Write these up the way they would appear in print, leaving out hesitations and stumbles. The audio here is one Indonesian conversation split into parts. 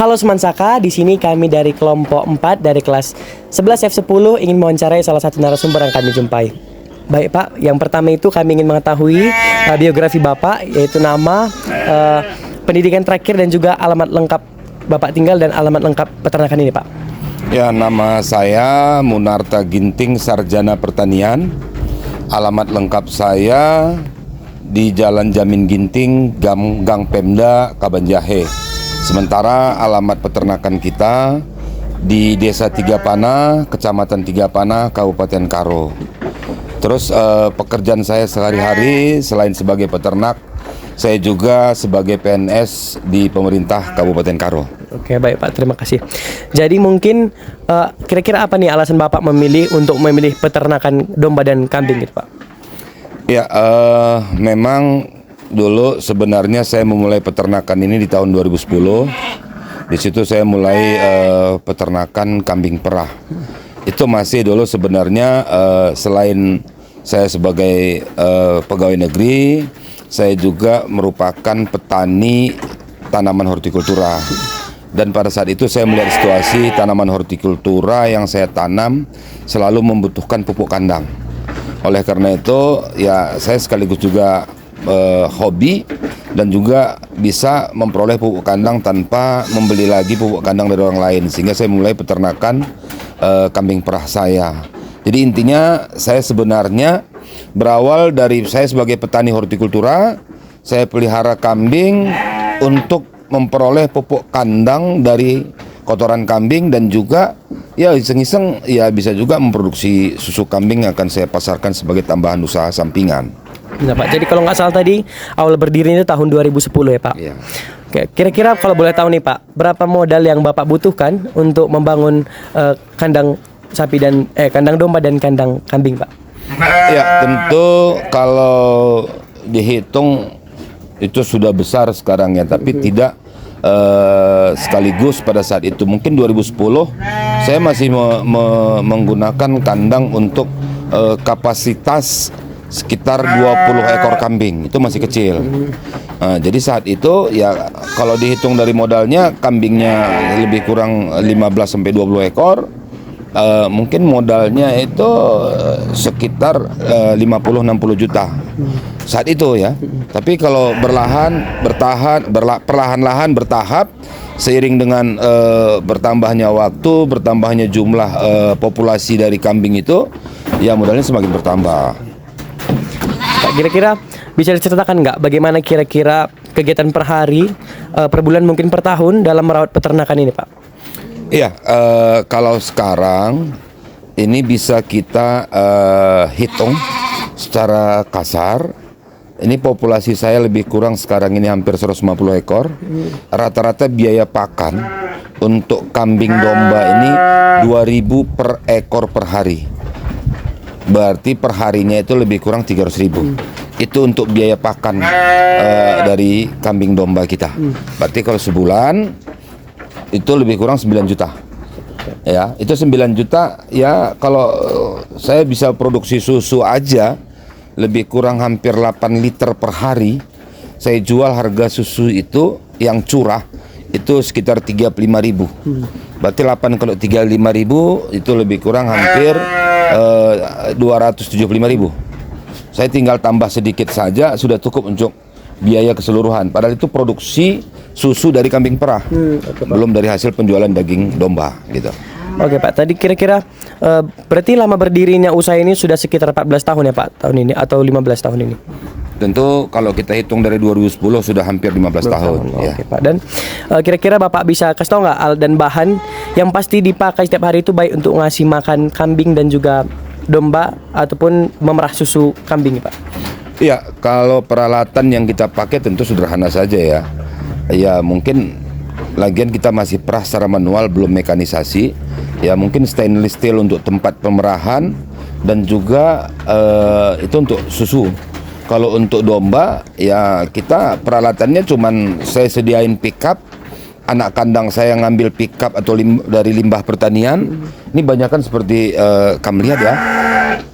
Halo Semansaka, di sini kami dari kelompok 4 dari kelas 11 F10 ingin mewawancarai salah satu narasumber yang kami jumpai. Baik Pak, yang pertama itu kami ingin mengetahui biografi Bapak, yaitu nama, pendidikan terakhir dan juga alamat lengkap Bapak tinggal dan alamat lengkap peternakan ini Pak. Ya, nama saya Munarta Ginting, Sarjana Pertanian. Alamat lengkap saya di Jalan Jamin Ginting, Gang Pemda, Kabanjahe. Sementara alamat peternakan kita di Desa Tigapana, Kecamatan Tigapana, Kabupaten Karo. Terus pekerjaan saya sehari-hari selain sebagai peternak, saya juga sebagai PNS di pemerintah Kabupaten Karo. Oke, baik Pak, terima kasih. Jadi mungkin kira-kira apa nih alasan Bapak untuk memilih peternakan domba dan kambing gitu Pak? Ya, memang dulu sebenarnya saya memulai peternakan ini di tahun 2010. Di situ saya mulai peternakan kambing perah. Itu masih dulu sebenarnya selain saya sebagai pegawai negeri, saya juga merupakan petani tanaman hortikultura. Dan pada saat itu saya melihat situasi tanaman hortikultura yang saya tanam selalu membutuhkan pupuk kandang. Oleh karena itu, ya saya sekaligus juga hobi dan juga bisa memperoleh pupuk kandang tanpa membeli lagi pupuk kandang dari orang lain, sehingga saya mulai peternakan kambing perah saya. Jadi intinya saya sebenarnya berawal dari saya sebagai petani hortikultura, saya pelihara kambing untuk memperoleh pupuk kandang dari kotoran kambing dan juga ya iseng-iseng ya bisa juga memproduksi susu kambing yang akan saya pasarkan sebagai tambahan usaha sampingan. Nah Pak, jadi kalau nggak salah tadi awal berdirinya tahun 2010 ya Pak? Iya. Oke, kira-kira kalau boleh tahu nih Pak, berapa modal yang Bapak butuhkan untuk membangun kandang sapi dan kandang domba dan kandang kambing Pak? Ya, tentu kalau dihitung itu sudah besar sekarang ya, tapi tidak sekaligus pada saat itu. Mungkin 2010 saya masih menggunakan kandang untuk kapasitas sekitar 20 ekor kambing, itu masih kecil. Jadi saat itu ya kalau dihitung dari modalnya, kambingnya lebih kurang 15-20 ekor, mungkin modalnya itu sekitar 50-60 juta saat itu ya. Tapi kalau perlahan-lahan bertahap, seiring dengan bertambahnya waktu, bertambahnya jumlah populasi dari kambing itu, ya modalnya semakin bertambah. Pak, kira-kira bisa diceritakan nggak bagaimana kira-kira kegiatan per hari, per bulan mungkin per tahun dalam merawat peternakan ini Pak? Iya, kalau sekarang ini bisa kita hitung secara kasar. Ini populasi saya lebih kurang sekarang ini hampir 150 ekor. Rata-rata biaya pakan untuk kambing domba ini 2.000 per ekor per hari. Berarti perharinya itu lebih kurang 300.000. Itu untuk biaya pakan dari kambing domba kita. Berarti kalau sebulan itu lebih kurang 9 juta. Ya, itu 9 juta ya, kalau saya bisa produksi susu aja lebih kurang hampir 8 liter per hari. Saya jual harga susu itu yang curah itu sekitar 35.000. Berarti 8 kalau 35.000 itu lebih kurang hampir 275.000. Saya tinggal tambah sedikit saja sudah cukup untuk biaya keseluruhan. Padahal itu produksi susu dari kambing perah, belum dari hasil penjualan daging domba gitu. Oke Pak, tadi kira-kira berarti lama berdirinya usaha ini sudah sekitar 14 tahun ya Pak tahun ini atau 15 tahun ini? Tentu kalau kita hitung dari 2010 sudah hampir 15 tahun. Ya. Oke Pak, dan kira-kira Bapak bisa kasih tahu nggak alat dan bahan yang pasti dipakai setiap hari itu baik untuk ngasih makan kambing dan juga domba ataupun memerah susu kambing Pak? Iya, kalau peralatan yang kita pakai tentu sederhana saja ya. Ya mungkin lagian kita masih perah secara manual, belum mekanisasi. Ya mungkin stainless steel untuk tempat pemerahan, dan juga itu untuk susu. Kalau untuk domba ya kita peralatannya cuman saya sediain pickup, anak kandang saya ngambil pickup atau dari limbah pertanian. Ini banyak kan seperti kamu lihat ya,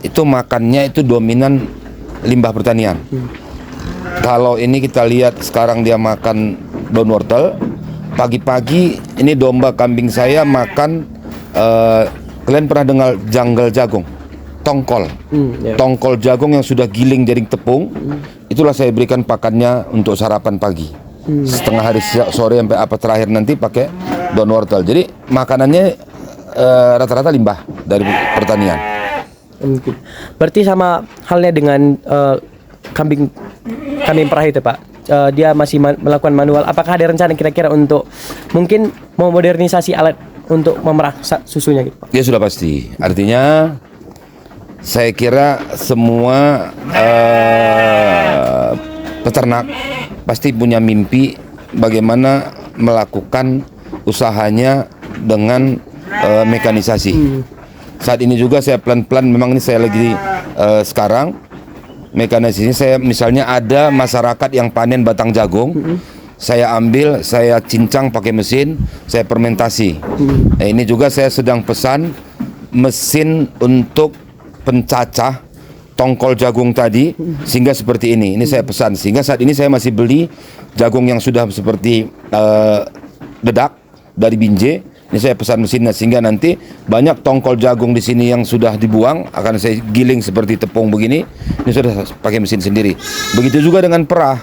itu makannya itu dominan limbah pertanian. Kalau ini kita lihat sekarang dia makan daun wortel. Pagi-pagi ini domba kambing saya makan, kalian pernah dengar janggal jagung? Tongkol, tongkol jagung yang sudah giling jadi tepung, itulah saya berikan pakannya untuk sarapan pagi. Setengah hari sore sampai apa terakhir nanti pakai daun wortel. Jadi makanannya rata-rata limbah dari pertanian. Berarti sama halnya dengan kambing perah itu Pak. Dia masih melakukan manual. Apakah ada rencana kira-kira untuk mungkin memodernisasi alat untuk memerah susunya gitu Pak? Ya sudah pasti. Artinya saya kira semua peternak pasti punya mimpi bagaimana melakukan usahanya dengan mekanisasi. Saat ini juga saya pelan-pelan, memang ini saya lagi sekarang mekanisasi. Saya misalnya ada masyarakat yang panen batang jagung, saya ambil, saya cincang pakai mesin, saya fermentasi. Nah, ini juga saya sedang pesan mesin untuk pencacah tongkol jagung tadi sehingga seperti ini. Ini saya pesan sehingga saat ini saya masih beli jagung yang sudah seperti dedak dari Binjai. Ini saya pesan mesinnya sehingga nanti banyak tongkol jagung di sini yang sudah dibuang akan saya giling seperti tepung begini. Ini sudah pakai mesin sendiri. Begitu juga dengan perah.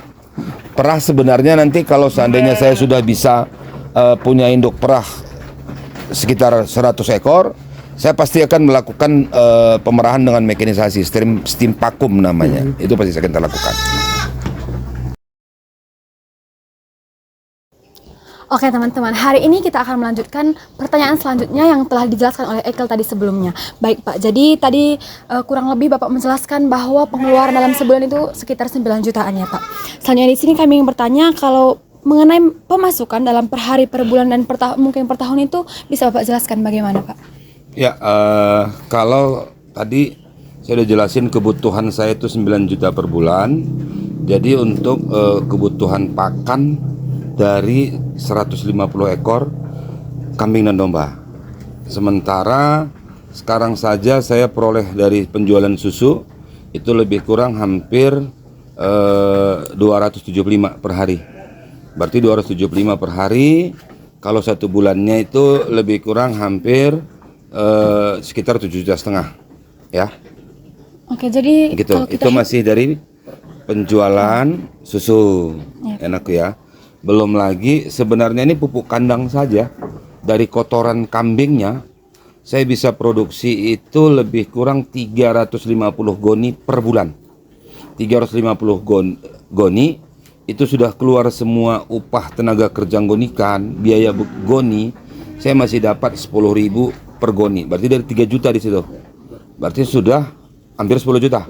Perah sebenarnya nanti kalau seandainya saya sudah bisa punya induk perah sekitar 100 ekor, saya pasti akan melakukan pemerahan dengan mekanisasi, steam vacuum namanya. Itu pasti saya akan lakukan. Oke teman-teman, hari ini kita akan melanjutkan pertanyaan selanjutnya yang telah dijelaskan oleh Ekel tadi sebelumnya. Baik Pak, jadi tadi kurang lebih Bapak menjelaskan bahwa pengeluaran dalam sebulan itu sekitar 9 jutaan ya Pak. Selanjutnya di sini kami ingin bertanya kalau mengenai pemasukan dalam per hari, per bulan, dan mungkin per tahun itu bisa Bapak jelaskan bagaimana Pak? Ya, kalau tadi saya udah jelasin kebutuhan saya itu 9 juta per bulan. Jadi untuk kebutuhan pakan dari 150 ekor kambing dan domba. Sementara sekarang saja saya peroleh dari penjualan susu itu lebih kurang hampir 275 per hari. Berarti 275 per hari, kalau satu bulannya itu lebih kurang hampir sekitar 7,5 juta ya. Oke, jadi gitu. kalau kita Itu masih dari penjualan susu. Enak ya. Belum lagi sebenarnya ini pupuk kandang saja. Dari kotoran kambingnya saya bisa produksi itu lebih kurang 350 goni per bulan. 350 goni itu sudah keluar semua upah tenaga kerja gonikan, biaya goni, saya masih dapat 10.000 per goni. Berarti dari 3 juta di situ. Berarti sudah hampir 10 juta.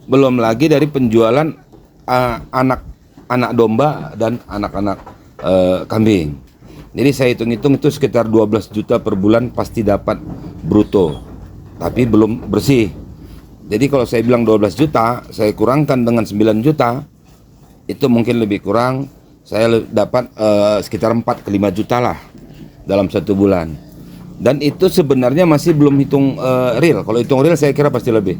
Belum lagi dari penjualan anak domba dan anak-anak kambing. Jadi saya hitung-hitung itu sekitar 12 juta per bulan pasti dapat bruto. Tapi belum bersih. Jadi kalau saya bilang 12 juta, saya kurangkan dengan 9 juta, itu mungkin lebih kurang saya dapat sekitar 4 ke 5 juta lah dalam satu bulan. Dan itu sebenarnya masih belum hitung real. Kalau hitung real saya kira pasti lebih.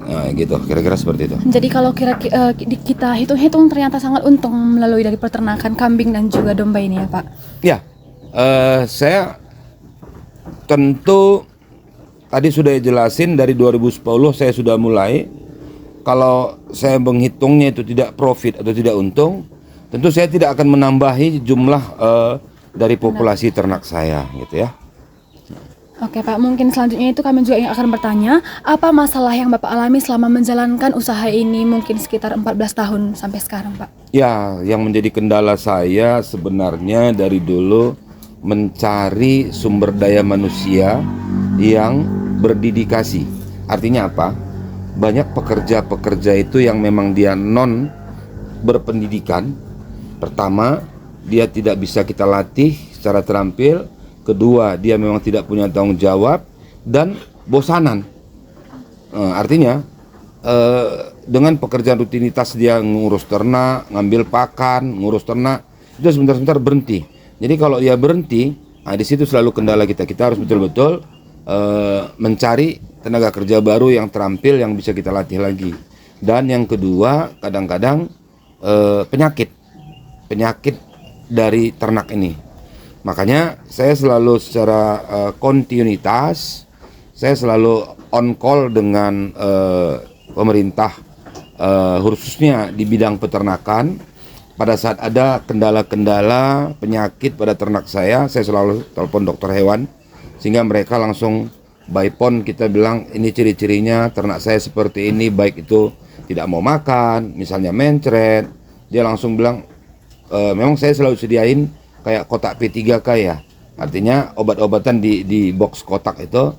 Nah, gitu, kira-kira seperti itu. Jadi kalau kita hitung-hitung ternyata sangat untung melalui dari peternakan kambing dan juga domba ini ya Pak? Ya, saya tentu tadi sudah jelasin dari 2010 saya sudah mulai. Kalau saya menghitungnya itu tidak profit atau tidak untung, tentu saya tidak akan menambahi jumlah dari populasi ternak saya, gitu ya. Oke Pak, mungkin selanjutnya itu kami juga akan bertanya, apa masalah yang Bapak alami selama menjalankan usaha ini mungkin sekitar 14 tahun sampai sekarang Pak? Ya, yang menjadi kendala saya sebenarnya dari dulu mencari sumber daya manusia yang berdedikasi. Artinya apa? Banyak pekerja-pekerja itu yang memang dia non berpendidikan. Pertama, dia tidak bisa kita latih secara terampil. Kedua, dia memang tidak punya tanggung jawab dan bosanan. Artinya dengan pekerjaan rutinitas dia ngurus ternak, ngambil pakan, ngurus ternak, itu sebentar-sebentar berhenti. Jadi kalau dia berhenti, nah di situ selalu kendala kita. Kita harus betul-betul mencari tenaga kerja baru yang terampil yang bisa kita latih lagi. Dan yang kedua, kadang-kadang penyakit dari ternak ini. Makanya saya selalu secara kontinuitas, saya selalu on call dengan pemerintah, khususnya di bidang peternakan. Pada saat ada kendala-kendala penyakit pada ternak saya selalu telepon dokter hewan, sehingga mereka langsung by phone kita bilang ini ciri-cirinya ternak saya seperti ini, baik itu tidak mau makan, misalnya mencret, dia langsung bilang memang saya selalu sediain kayak kotak P3K ya, artinya obat-obatan di box kotak itu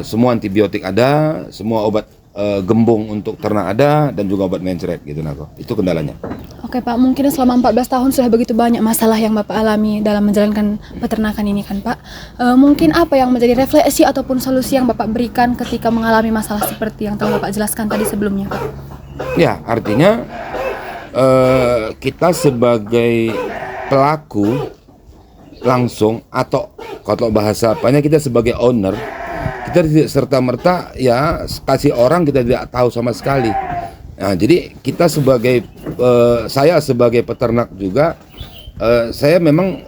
semua antibiotik ada, semua obat gembung untuk ternak ada, dan juga obat mencret gitu Nako. Itu kendalanya. Oke Pak, mungkin selama 14 tahun sudah begitu banyak masalah yang Bapak alami dalam menjalankan peternakan ini kan Pak. Mungkin apa yang menjadi refleksi ataupun solusi yang Bapak berikan ketika mengalami masalah seperti yang telah Bapak jelaskan tadi sebelumnya Pak? Ya, artinya kita sebagai pelaku langsung, atau kalau bahasa apanya kita sebagai owner, kita tidak serta-merta ya kasih orang kita tidak tahu sama sekali. Nah, jadi kita sebagai saya sebagai peternak juga, saya memang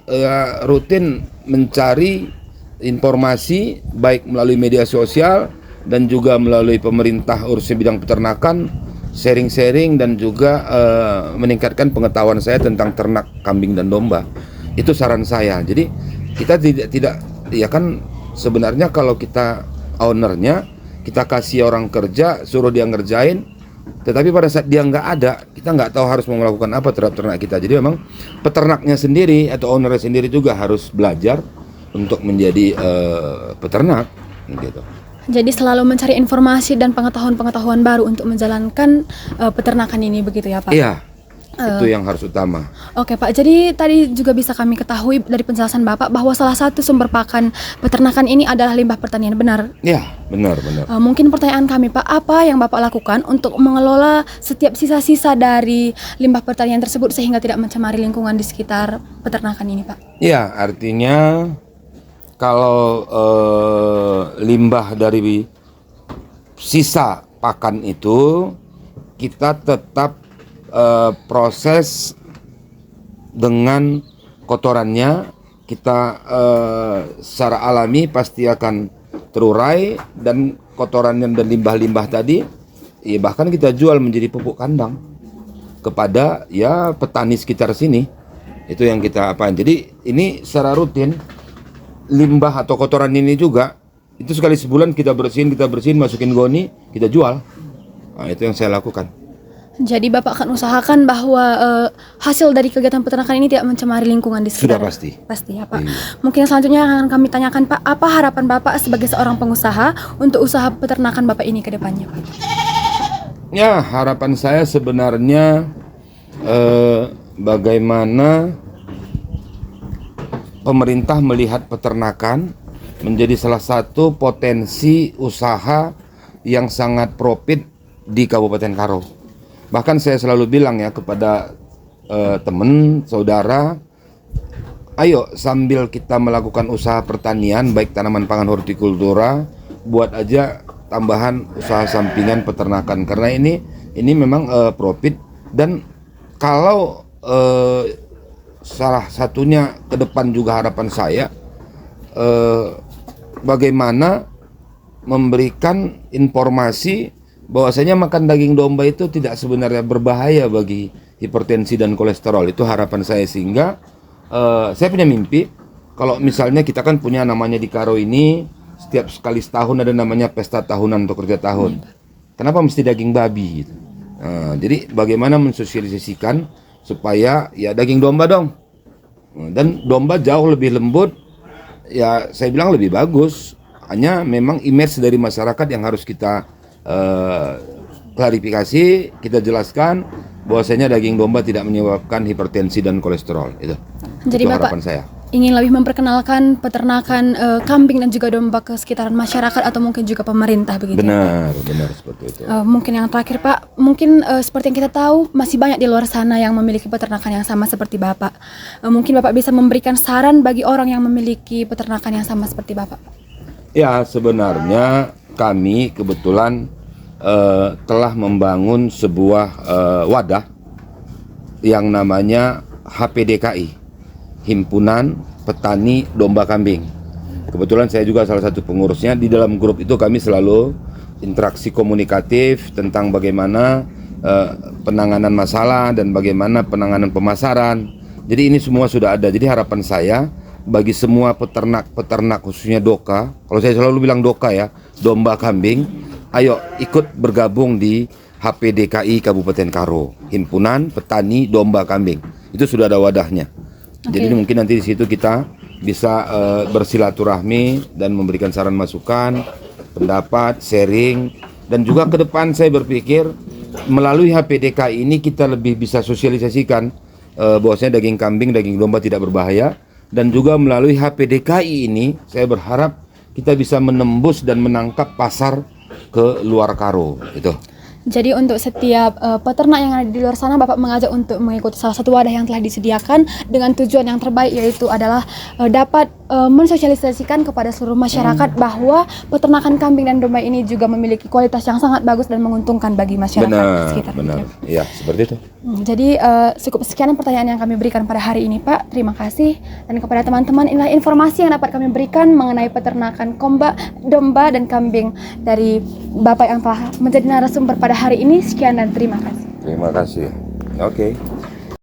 rutin mencari informasi baik melalui media sosial dan juga melalui pemerintah urusan bidang peternakan, sharing-sharing dan juga meningkatkan pengetahuan saya tentang ternak kambing dan domba. Itu saran saya. Jadi kita tidak ya kan, sebenarnya kalau kita ownernya, kita kasih orang kerja, suruh dia ngerjain, tetapi pada saat dia nggak ada, kita nggak tahu harus mau melakukan apa terhadap ternak kita. Jadi memang peternaknya sendiri atau ownernya sendiri juga harus belajar untuk menjadi peternak gitu. Jadi selalu mencari informasi dan pengetahuan-pengetahuan baru untuk menjalankan peternakan ini begitu ya Pak? Iya, itu yang harus utama. Oke Pak, jadi tadi juga bisa kami ketahui dari penjelasan Bapak bahwa salah satu sumber pakan peternakan ini adalah limbah pertanian, benar? Iya, benar. Mungkin pertanyaan kami Pak, apa yang Bapak lakukan untuk mengelola setiap sisa-sisa dari limbah pertanian tersebut sehingga tidak mencemari lingkungan di sekitar peternakan ini Pak? Iya, artinya kalau limbah dari sisa pakan itu kita tetap proses dengan kotorannya, kita secara alami pasti akan terurai, dan kotorannya dan limbah-limbah tadi ya bahkan kita jual menjadi pupuk kandang kepada ya petani sekitar sini. Itu yang kita apain. Jadi ini secara rutin limbah atau kotoran ini juga itu sekali sebulan kita bersihin, masukin goni, kita jual. Nah, itu yang saya lakukan. Jadi Bapak akan usahakan bahwa hasil dari kegiatan peternakan ini tidak mencemari lingkungan di sekitar. Sudah pasti. Pasti ya Pak. Iya. Mungkin selanjutnya yang akan kami tanyakan Pak, apa harapan Bapak sebagai seorang pengusaha untuk usaha peternakan Bapak ini ke depannya Pak? Ya, harapan saya sebenarnya bagaimana pemerintah melihat peternakan menjadi salah satu potensi usaha yang sangat profit di Kabupaten Karo. Bahkan saya selalu bilang ya kepada teman, saudara, ayo sambil kita melakukan usaha pertanian, baik tanaman pangan hortikultura, buat aja tambahan usaha sampingan peternakan. Karena ini memang profit, dan kalau salah satunya ke depan juga harapan saya bagaimana memberikan informasi bahwasanya makan daging domba itu tidak sebenarnya berbahaya bagi hipertensi dan kolesterol. Itu harapan saya, sehingga saya punya mimpi kalau misalnya kita kan punya namanya di Karo ini setiap sekali setahun ada namanya pesta tahunan atau kerja tahun. Kenapa mesti daging babi gitu? Jadi bagaimana mensosialisasikan supaya ya daging domba dong, dan domba jauh lebih lembut, ya saya bilang lebih bagus. Hanya memang image dari masyarakat yang harus kita klarifikasi, kita jelaskan bahwasanya daging domba tidak menyebabkan hipertensi dan kolesterol. Itu Jadi itu Bapak, harapan saya. ingin lebih memperkenalkan peternakan kambing dan juga domba ke sekitaran masyarakat atau mungkin juga pemerintah begitu. Benar seperti itu. Mungkin yang terakhir Pak, mungkin seperti yang kita tahu masih banyak di luar sana yang memiliki peternakan yang sama seperti Bapak. Mungkin Bapak bisa memberikan saran bagi orang yang memiliki peternakan yang sama seperti Bapak. Ya, sebenarnya kami kebetulan telah membangun sebuah wadah yang namanya HPDKI, Himpunan Petani Domba Kambing. Kebetulan saya juga salah satu pengurusnya. Di dalam grup itu kami selalu interaksi komunikatif tentang bagaimana penanganan masalah dan bagaimana penanganan pemasaran. Jadi ini semua sudah ada. Jadi harapan saya bagi semua peternak khususnya doka, kalau saya selalu bilang doka ya, domba kambing, ayo ikut bergabung di HPDKI Kabupaten Karo, Himpunan Petani Domba Kambing. Itu sudah ada wadahnya. Jadi mungkin nanti di situ kita bisa bersilaturahmi dan memberikan saran masukan, pendapat, sharing, dan juga ke depan saya berpikir melalui HPDKI ini kita lebih bisa sosialisasikan bahwasanya daging kambing, daging domba tidak berbahaya, dan juga melalui HPDKI ini saya berharap kita bisa menembus dan menangkap pasar ke luar Karo itu. Jadi untuk setiap peternak yang ada di luar sana, Bapak mengajak untuk mengikuti salah satu wadah yang telah disediakan dengan tujuan yang terbaik, yaitu adalah dapat mensosialisasikan kepada seluruh masyarakat bahwa peternakan kambing dan domba ini juga memiliki kualitas yang sangat bagus dan menguntungkan bagi masyarakat sekitar. Benar, ya seperti itu. Jadi cukup sekian pertanyaan yang kami berikan pada hari ini Pak. Terima kasih. Dan kepada teman-teman, inilah informasi yang dapat kami berikan mengenai peternakan domba dan kambing dari Bapak yang telah menjadi narasumber pada hari ini. Sekian dan terima kasih. Terima kasih. Oke.